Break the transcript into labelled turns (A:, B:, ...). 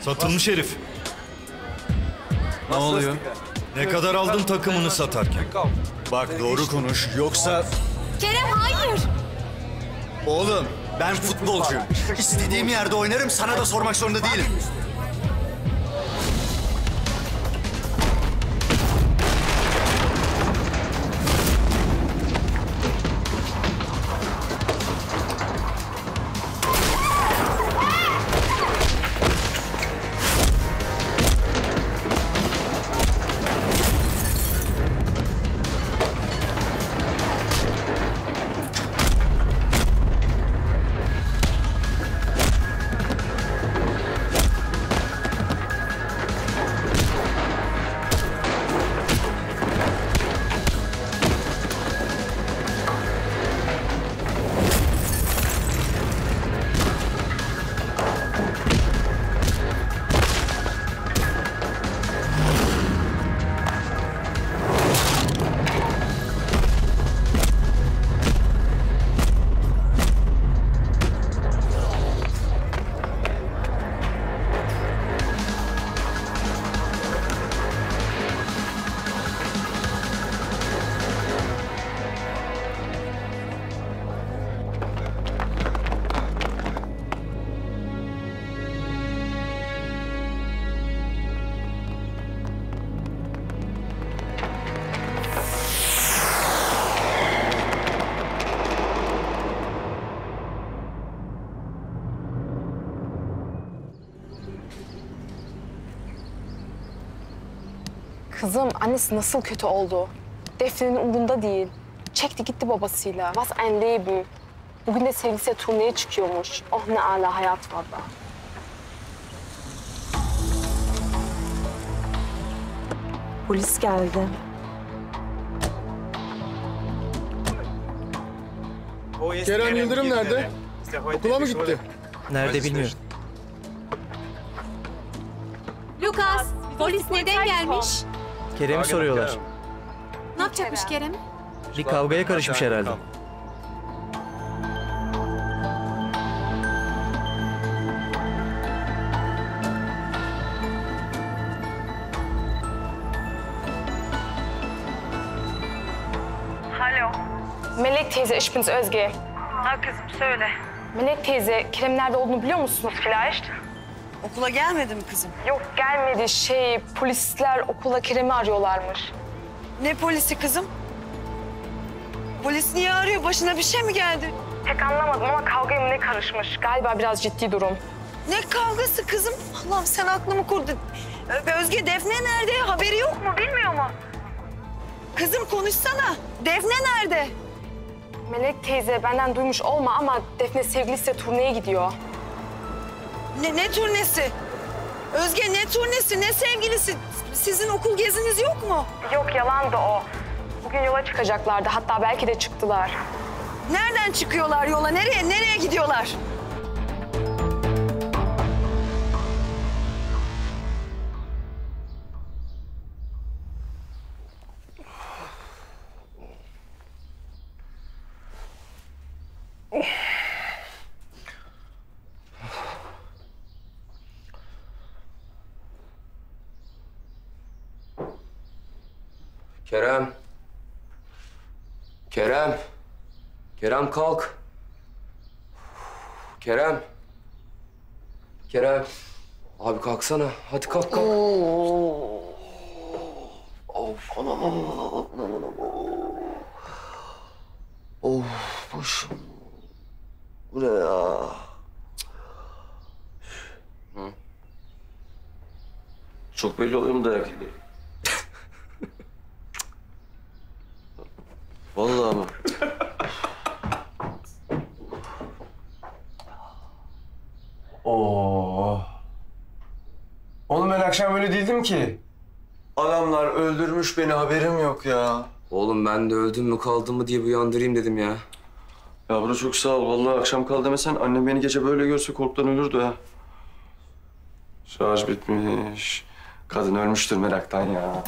A: Satılmış herif.
B: Ne oluyor?
A: Ne kadar aldın takımını satarken?
B: Bak doğru konuş yoksa...
C: Kerem hayır.
B: Oğlum ben futbolcuyum. İstediğim yerde oynarım, sana da sormak zorunda değilim.
D: Kızım, annesi nasıl kötü oldu? Defne'nin umurunda değil. Çekti gitti babasıyla. Was ein Leben. Bugün de sevgilisiyle turneye çıkıyormuş. Oh ne âlâ hayat valla.
E: Polis geldi.
F: Kerem Yıldırım nerede? Okula mı gitti?
G: Nerede bilmiyorum.
C: Lucas, polis neden gelmiş?
G: Kerem'i soruyorlar.
C: Ne yapacakmış Kerem?
G: Bir kavgaya karışmış herhalde.
D: Alo. Melek teyze, ich bin's Özge.
H: Ha kızım söyle.
D: Melek teyze, Kerem nerede olduğunu biliyor musunuz? Vielleicht?
H: Okula gelmedi mi kızım?
D: Yok gelmedi. Polisler okula Kerem'i arıyorlarmış.
H: Ne polisi kızım? Polis niye arıyor? Başına bir şey mi geldi?
D: Pek anlamadım ama kavgaya mı ne karışmış? Galiba biraz ciddi durum.
H: Ne kavgası kızım? Allah'ım sen aklımı kurdun. Özge Defne nerede? Haberi yok mu? Bilmiyor mu? Kızım konuşsana. Defne nerede?
D: Melek teyze benden duymuş olma ama Defne sevgilisiyle turneye gidiyor.
H: Ne turnesi? Özge ne turnesi, ne sevgilisi? Sizin okul geziniz yok mu?
D: Yok yalandı o. Bugün yola çıkacaklardı. Hatta belki de çıktılar.
H: Nereden çıkıyorlar yola? Nereye gidiyorlar?
I: Kerem. Kerem. Kerem kalk. Kerem. Kerem. Abi kalksana. Hadi kalk kalk. Of anam anam. Of başım. Bu ne ya? Hı? Çok belli oluyor mu dayak yedi? Vallahi mı?
F: Oo. Oğlum ben akşam böyle değildim ki. Adamlar öldürmüş beni, haberim yok ya.
I: Oğlum ben de öldüm mü kaldım mı diye bir uyandırayım dedim ya.
F: Ya bro çok sağ ol. Vallahi akşam kal demesen annem beni gece böyle görse korkudan ölürdü ha. Şarj bitmiş. Kadın ölmüştür meraktan ya.